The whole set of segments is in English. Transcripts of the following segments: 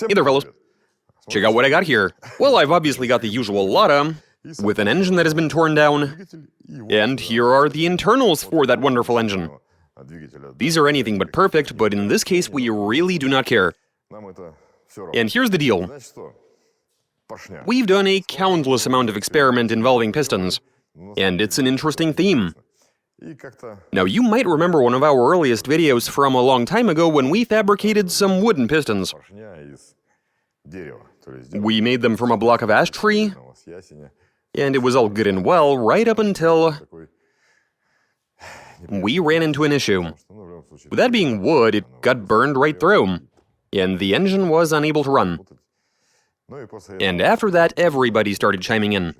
Hey there, fellas. Check out what I got here. Well, I've obviously got the usual Lada, with an engine that has been torn down, and here are the internals for that wonderful engine. These are anything but perfect, but in this case we really do not care. And here's the deal. We've done a countless amount of experiment involving pistons, and it's an interesting theme. Now, you might remember one of our earliest videos from a long time ago when we fabricated some wooden pistons. We made them from a block of ash tree, and it was all good and well right up until we ran into an issue. With that being wood, it got burned right through, and the engine was unable to run. And after that, everybody started chiming in,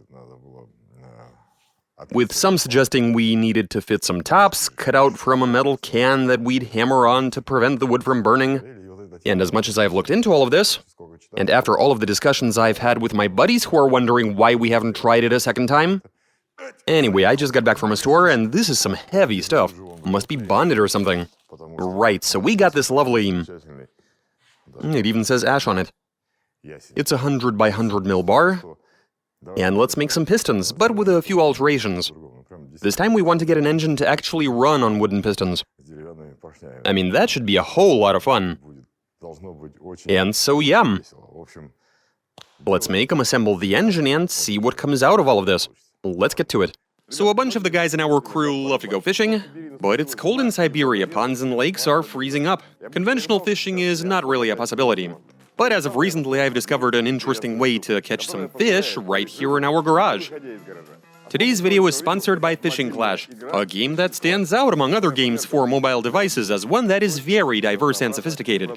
with some suggesting we needed to fit some tops cut out from a metal can that we'd hammer on to prevent the wood from burning. And as much as I've looked into all of this, and after all of the discussions I've had with my buddies who are wondering why we haven't tried it a second time, anyway, I just got back from a store, and this is some heavy stuff. Must be bonded or something. Right, so we got this lovely... It even says ash on it. It's a 100 by 100 mil bar. And let's make some pistons, but with a few alterations. This time we want to get an engine to actually run on wooden pistons. I mean, that should be a whole lot of fun. And so, yeah. Let's make them assemble the engine and see what comes out of all of this. Let's get to it. So a bunch of the guys in our crew love to go fishing, but it's cold in Siberia, ponds and lakes are freezing up. Conventional fishing is not really a possibility. But as of recently, I've discovered an interesting way to catch some fish right here in our garage. Today's video is sponsored by Fishing Clash, a game that stands out among other games for mobile devices as one that is very diverse and sophisticated.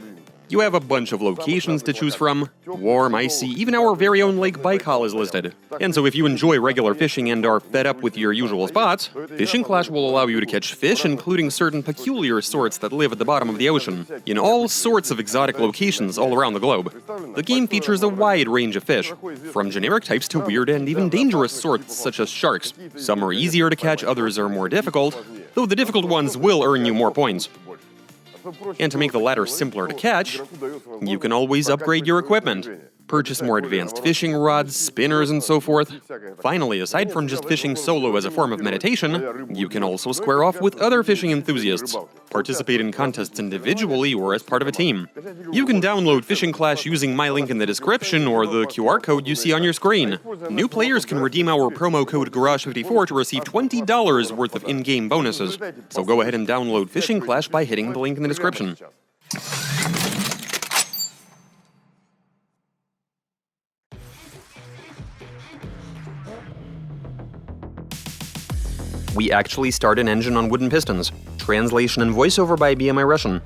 You have a bunch of locations to choose from. Warm, icy, even our very own Lake Baikal is listed. And so if you enjoy regular fishing and are fed up with your usual spots, Fishing Clash will allow you to catch fish, including certain peculiar sorts that live at the bottom of the ocean, in all sorts of exotic locations all around the globe. The game features a wide range of fish, from generic types to weird and even dangerous sorts such as sharks. Some are easier to catch, others are more difficult, though the difficult ones will earn you more points. And to make the latter simpler to catch, you can always upgrade your equipment. Purchase more advanced fishing rods, spinners, and so forth. Finally, aside from just fishing solo as a form of meditation, you can also square off with other fishing enthusiasts. Participate in contests individually or as part of a team. You can download Fishing Clash using my link in the description or the QR code you see on your screen. New players can redeem our promo code Garage54 to receive $20 worth of in-game bonuses. So go ahead and download Fishing Clash by hitting the link in the description. We actually start an engine on wooden pistons. Translation and voiceover by BMI Russian.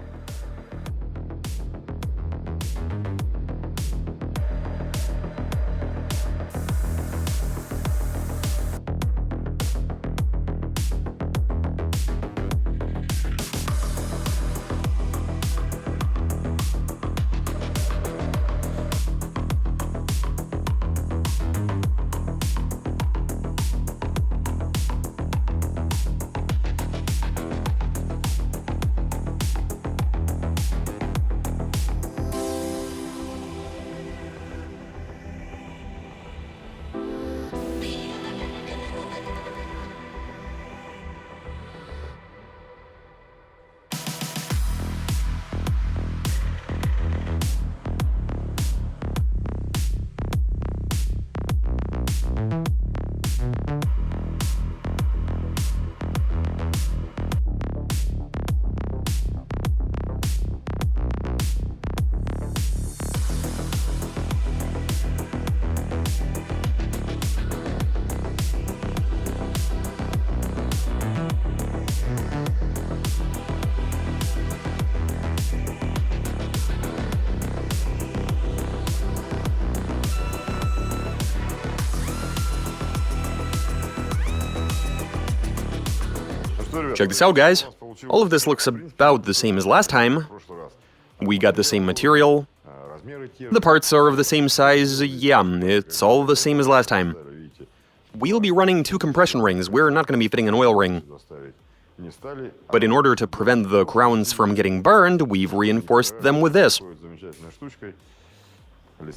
Check this out, guys. All of this looks about the same as last time. We got the same material. The parts are of the same size. Yeah, it's all the same as last time. We'll be running 2 compression rings. We're not going to be fitting an oil ring. But in order to prevent the crowns from getting burned, we've reinforced them with this.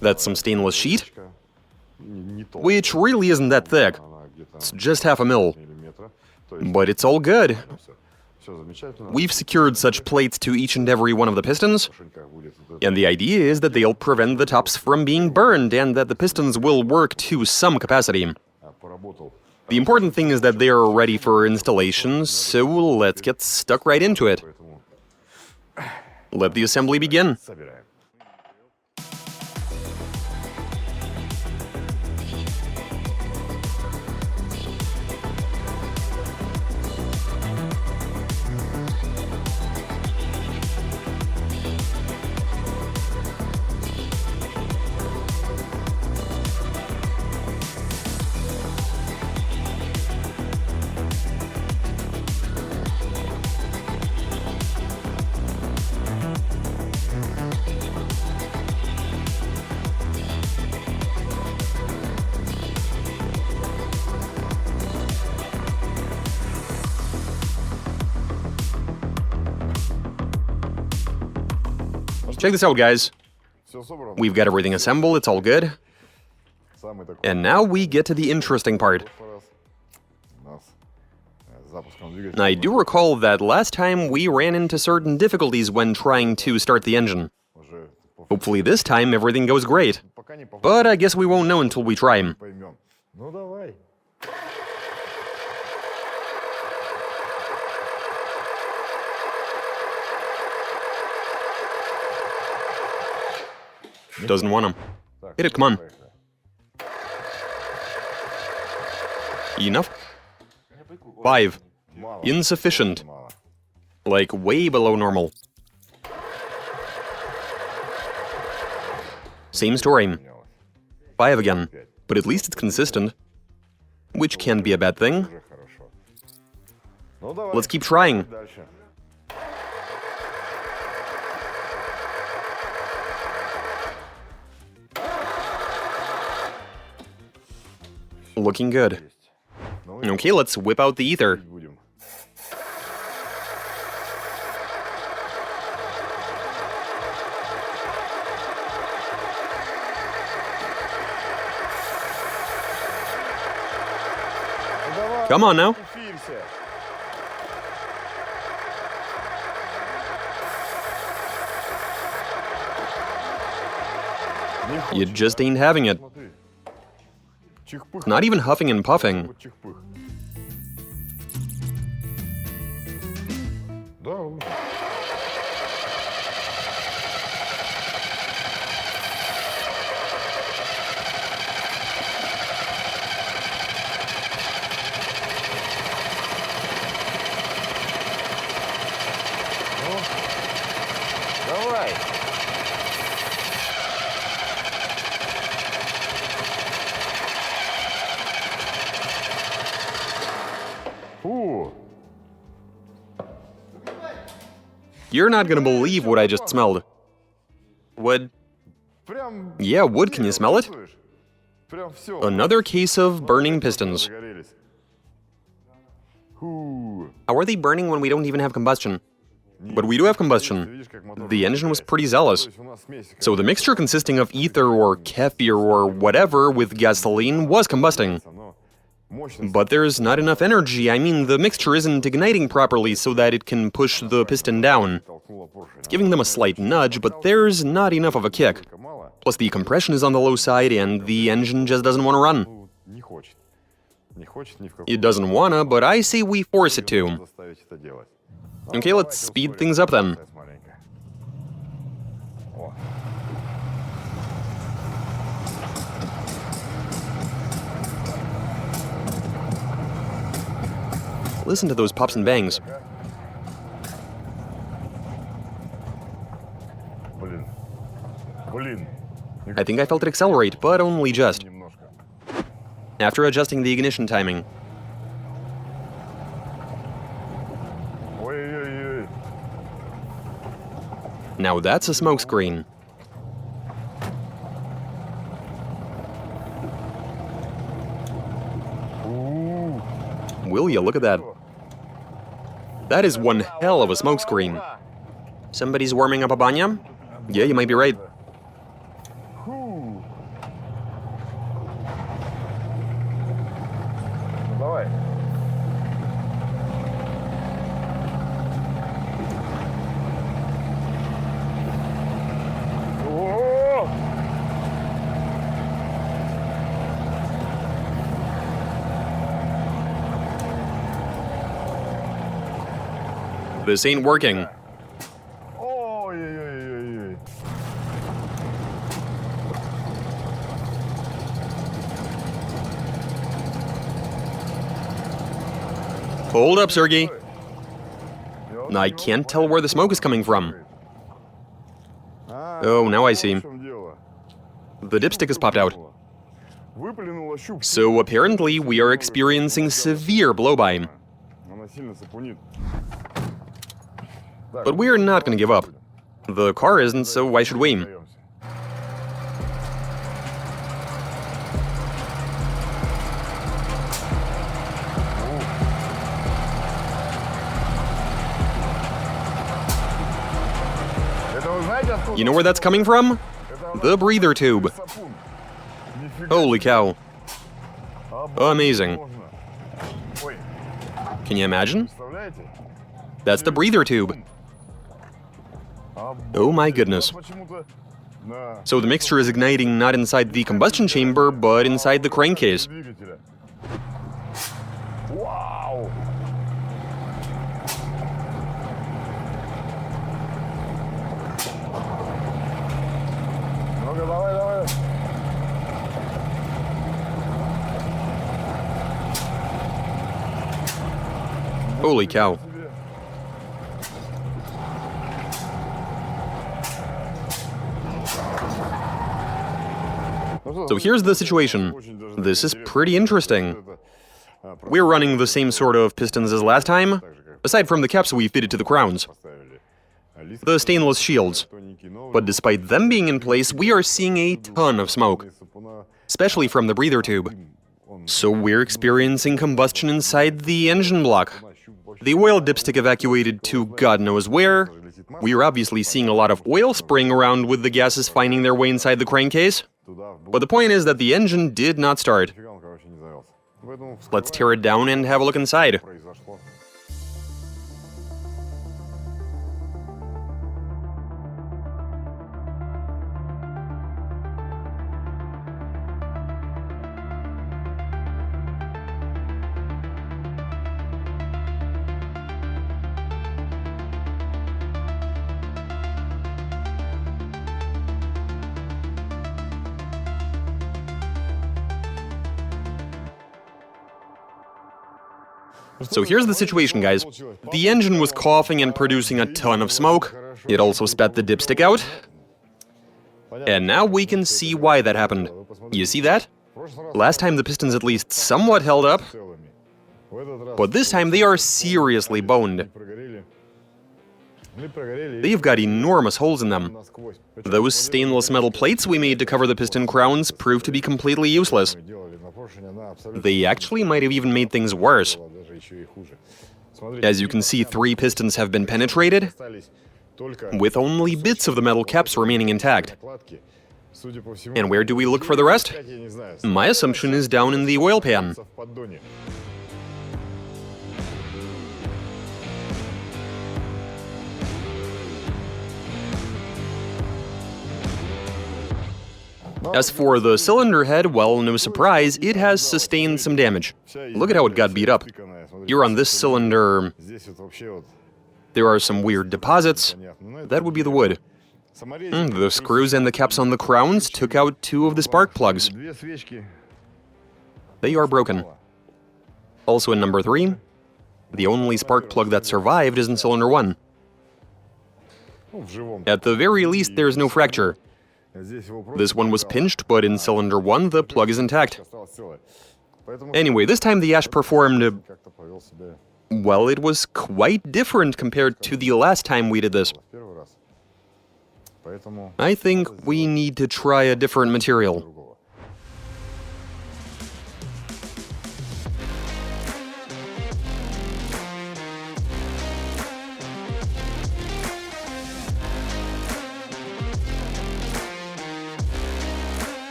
That's some stainless sheet, which really isn't that thick. It's just half a mil. But it's all good. We've secured such plates to each and every one of the pistons, and the idea is that they'll prevent the tops from being burned and that the pistons will work to some capacity. The important thing is that they are ready for installation, so let's get stuck right into it. Let the assembly begin. Check this out, guys. We've got everything assembled, it's all good. And now we get to the interesting part. I do recall that last time we ran into certain difficulties when trying to start the engine. Hopefully this time everything goes great. But I guess we won't know until we try. Doesn't want him. Hit it, come on. Enough? 5. Insufficient. Like, way below normal. Same story. 5 again. But at least it's consistent. Which can be a bad thing. Let's keep trying. Looking good. Okay, let's whip out the ether. Come on now. You just ain't having it. Not even huffing and puffing. You're not gonna believe what I just smelled. Wood. Yeah, wood, can you smell it? Another case of burning pistons. How are they burning when we don't even have combustion? But we do have combustion. The engine was pretty zealous. So the mixture consisting of ether or kefir or whatever with gasoline was combusting. But there's not enough energy. I mean, the mixture isn't igniting properly so that it can push the piston down. It's giving them a slight nudge, but there's not enough of a kick. Plus the compression is on the low side and the engine just doesn't want to run. It doesn't wanna, but I say we force it to. Okay, let's speed things up then. Listen to those pops and bangs. I think I felt it accelerate, but only just. After adjusting the ignition timing. Now that's a smoke screen. Will ya, look at that. That is one hell of a smoke screen. Somebody's warming up a banya? Yeah, you might be right. Давай. О! This ain't working. Ой-ой-ой-ой-ой. Hold up, Sergey. I can't tell where the smoke is coming from. Oh, now I see. The dipstick has popped out. So apparently we are experiencing severe blow-by. But we are not going to give up. The car isn't, so why should we? You know where that's coming from? The breather tube. Holy cow. Amazing. Can you imagine? That's the breather tube. Oh my goodness. So the mixture is igniting not inside the combustion chamber, but inside the crankcase. Wow! Ну-ка, давай, давай. Holy cow. So here's the situation. This is pretty interesting. We're running the same sort of pistons as last time, aside from the caps we fitted to the crowns. The stainless shields. But despite them being in place, we are seeing a ton of smoke, especially from the breather tube. So we're experiencing combustion inside the engine block. The oil dipstick evacuated to God knows where. We're obviously seeing a lot of oil spraying around with the gases finding their way inside the crankcase. But the point is that the engine did not start. Let's tear it down and have a look inside. So here's the situation, guys. The engine was coughing and producing a ton of smoke. It also spat the dipstick out. And now we can see why that happened. You see that? Last time the pistons at least somewhat held up, but this time they are seriously boned. They've got enormous holes in them. Those stainless metal plates we made to cover the piston crowns proved to be completely useless. They actually might have even made things worse. As you can see, 3 pistons have been penetrated, with only bits of the metal caps remaining intact. And where do we look for the rest? My assumption is down in the oil pan. As for the cylinder head, well, no surprise, it has sustained some damage. Look at how it got beat up. Here on this cylinder, there are some weird deposits. That would be the wood. The screws and the caps on the crowns took out 2 of the spark plugs. They are broken. Also in number 3, the only spark plug that survived is in cylinder 1. At the very least, there's no fracture. This one was pinched, but in cylinder 1, the plug is intact. Anyway, this time the ash performed... well, it was quite different compared to the last time we did this. I think we need to try a different material.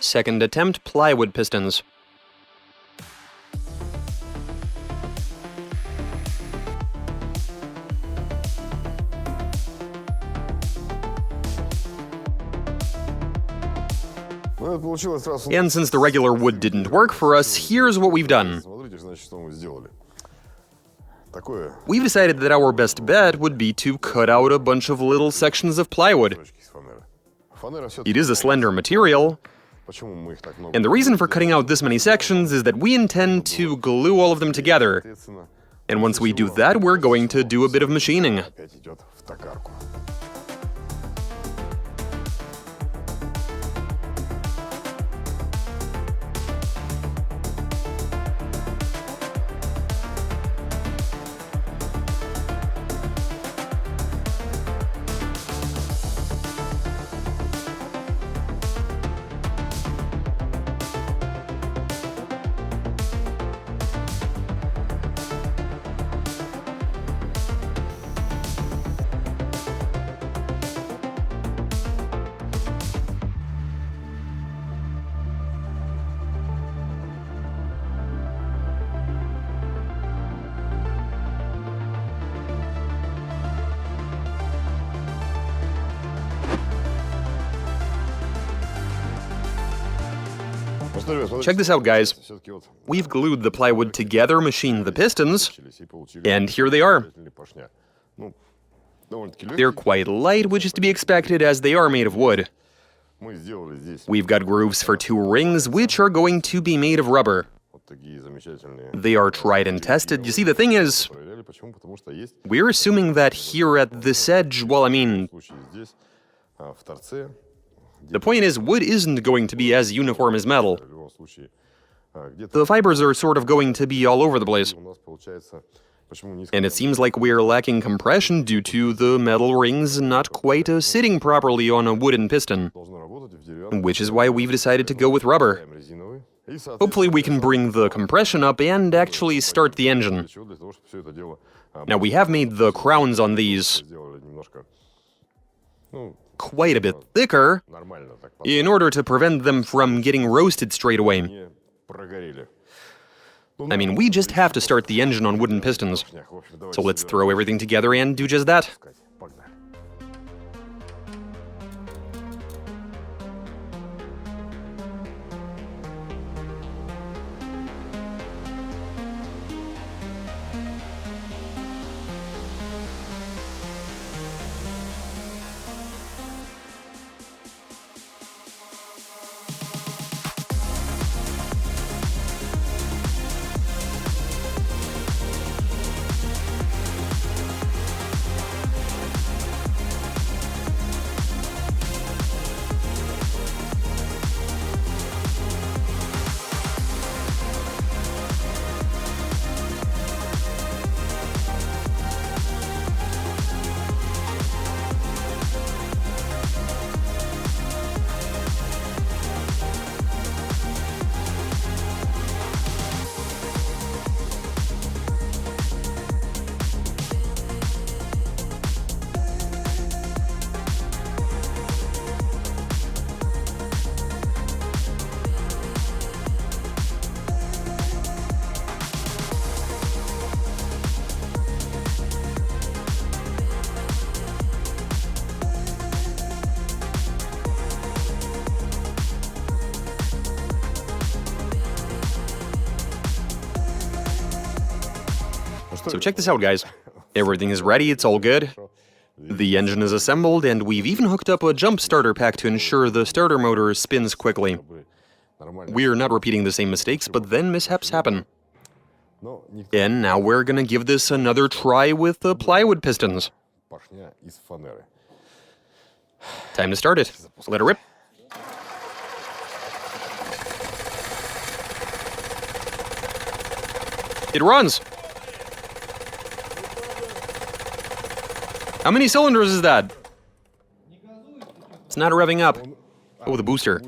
Second attempt, plywood pistons. And since the regular wood didn't work for us, here's what we've done. We've decided that our best bet would be to cut out a bunch of little sections of plywood. It is a slender material, and the reason for cutting out this many sections is that we intend to glue all of them together. And once we do that, we're going to do a bit of machining. Check this out, guys. We've glued the plywood together, machined the pistons, and here they are. They're quite light, which is to be expected as they are made of wood. We've got grooves for 2 rings, which are going to be made of rubber. They are tried and tested. You see, the thing is, we're assuming that here at this edge, well, I mean, the point is, wood isn't going to be as uniform as metal. The fibers are sort of going to be all over the place. And it seems like we're lacking compression due to the metal rings not quite sitting properly on a wooden piston, which is why we've decided to go with rubber. Hopefully we can bring the compression up and actually start the engine. Now, we have made the crowns on these quite a bit thicker in order to prevent them from getting roasted straight away. I mean, we just have to start the engine on wooden pistons. So let's throw everything together and do just that. So check this out, guys. Everything is ready, it's all good. The engine is assembled, and we've even hooked up a jump starter pack to ensure the starter motor spins quickly. We're not repeating the same mistakes, but then mishaps happen. And now we're gonna give this another try with the plywood pistons. Time to start it. Let it rip. It runs! How many cylinders is that? It's not revving up. Oh, the booster.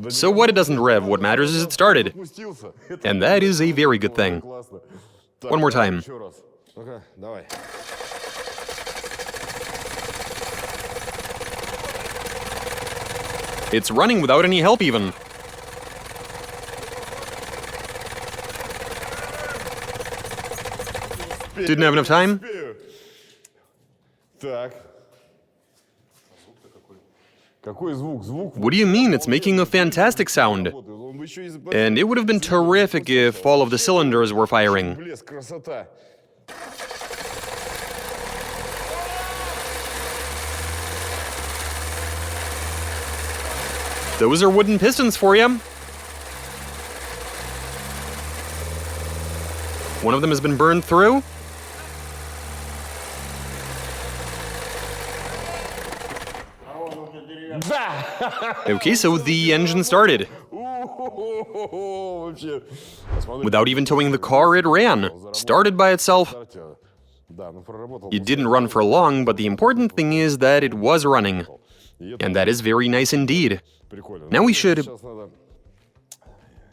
So what, it doesn't rev, what matters is it started. And that is a very good thing. One more time. It's running without any help even. Didn't have enough time? Так. Какой звук? Звук. What do you mean? It's making a fantastic sound. And it would have been terrific if all of the cylinders were firing. Блеск, красота. Those are wooden pistons for you. One of them has been burned through. Okay, so the engine started. Вообще. Without even towing the car, it ran. Started by itself. Да, ну проработал. It didn't run for long, but the important thing is that it was running. And that is very nice indeed. Прикольно. Now we should... Сейчас надо.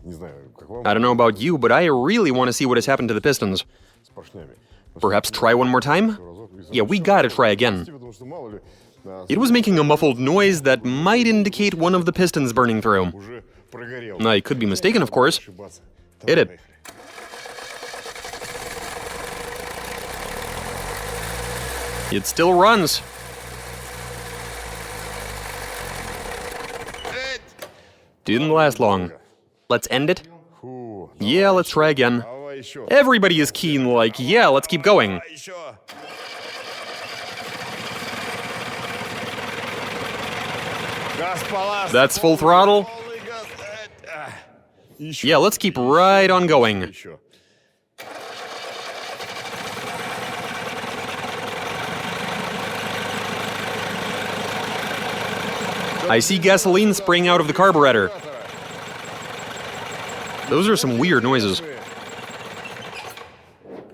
Не знаю, как вам I don't know about you, but I really want to see what has happened to the pistons. с поршнями. Perhaps try one more time? Yeah, we gotta try again. Потому что мало ли, It was making a muffled noise that might indicate one of the pistons burning through. уже прогорел. I could be mistaken, of course. Ошибаться. Hit it. It still runs. Didn't last long. Let's end it? Фу. Yeah, let's try again. Давай еще. Everybody is keen, like, yeah, let's keep going. Давай еще. Газ по That's full throttle. Полный газ. Еще. Yeah, let's keep right on going. Еще. I see gasoline spraying out of the carburetor. Those are some weird noises.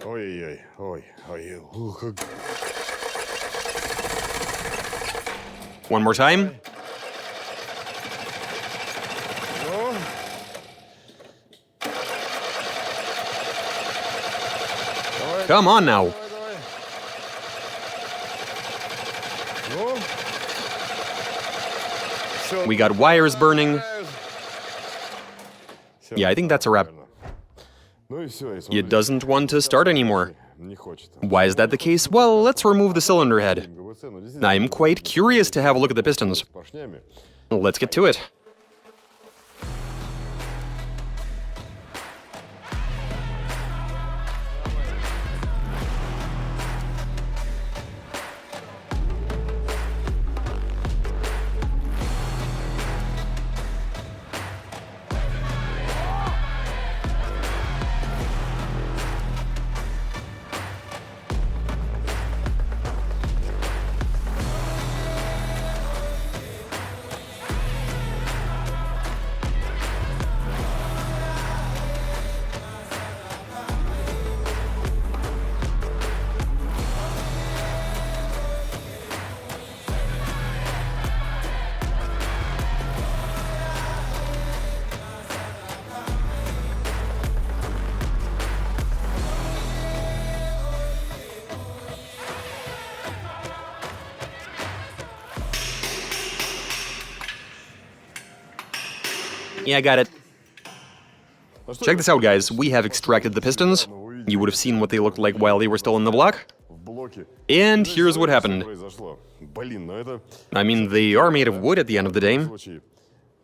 Ой-ой-ой. Ой. Ух. One more time. Ну. Давай. Come on now. Давай. Ну. Всё. We got wires burning. Yeah, I think that's a wrap. Ну и всё, и It смотри, doesn't want to start anymore. не хочет. Why is that the case? Well, let's remove the cylinder head. ГВЦ, но действительно, I'm quite curious to have a look at the pistons. с поршнями. Let's get to it. Yeah, I got it. Check this out, guys. We have extracted the pistons. You would have seen what they looked like while they were still in the block. В блоке. And here's what happened. Произошло. Блин, ну это I mean, they are made of wood at the end of the day. случай.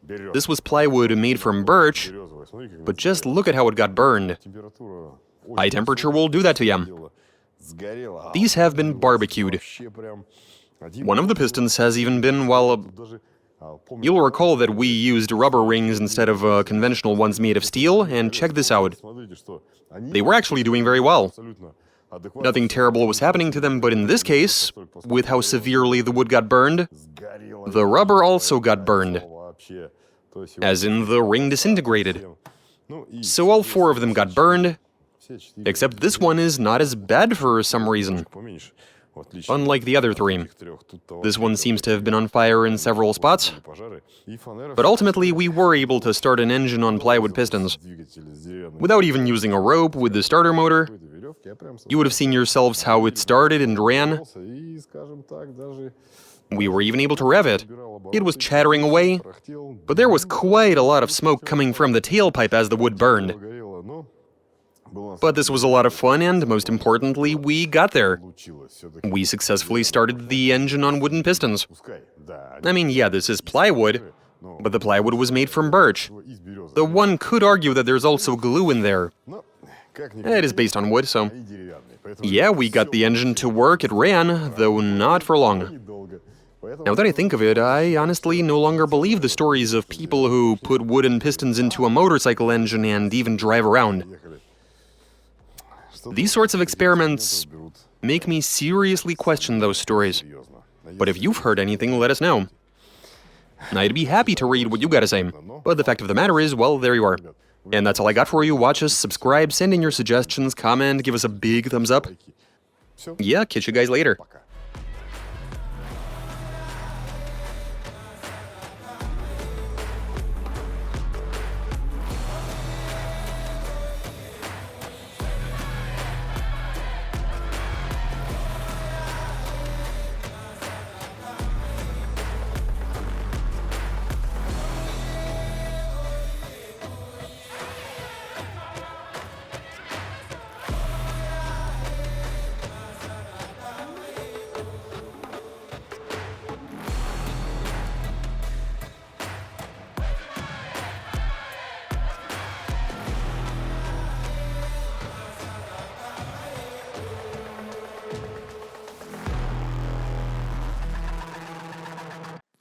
Берёзовый. This was plywood made from birch, Смотри, как but just look at how it got burned. температура High temperature will do that to you. дело. Сгорело. These have been barbecued. Вообще прям один One of the pistons has even been, well, даже помню, you'll recall that we used rubber rings instead of conventional ones made of steel, and check this out. смотрите, что они They were actually doing very well. абсолютно адекватно Nothing terrible was happening to them, but in this case, with how severely the wood got burned, сгорело. the rubber also got burned, Вообще. То есть as in the ring disintegrated. ну и So all four of them got burned, все четыре except this one is not as bad for some reason, поменьше. В отличие от unlike the other three. этих трех. Тут This one seems to have been on fire in several spots, пожары. И фанера but ultimately we were able to start an engine on plywood pistons. двигатель с деревянной Without even using a rope with the starter motor, веревки, я прям you would have seen yourselves how it started and ran. и, скажем так, даже We were even able to rev it. убирал It was chattering away, but there was quite a lot of smoke coming from the tailpipe as the wood burned. But this was a lot of fun, and most importantly, we got there. We successfully started the engine on wooden pistons. I mean, yeah, this is plywood, but the plywood was made from birch. Though one could argue that there's also glue in there. It is based on wood, so... Yeah, we got the engine to work, it ran, though not for long. Now that I think of it, I honestly no longer believe the stories of people who put wooden pistons into a motorcycle engine and even drive around. These sorts of experiments make me seriously question those stories. But if you've heard anything, let us know. I'd be happy to read what you gotta say. But the fact of the matter is, well, there you are. And that's all I got for you. Watch us, subscribe, send in your suggestions, comment, give us a big thumbs up. Yeah, catch you guys later.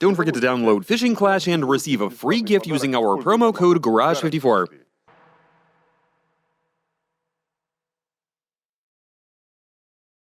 Don't forget to download Fishing Clash and receive a free gift using our promo code GARAGE54.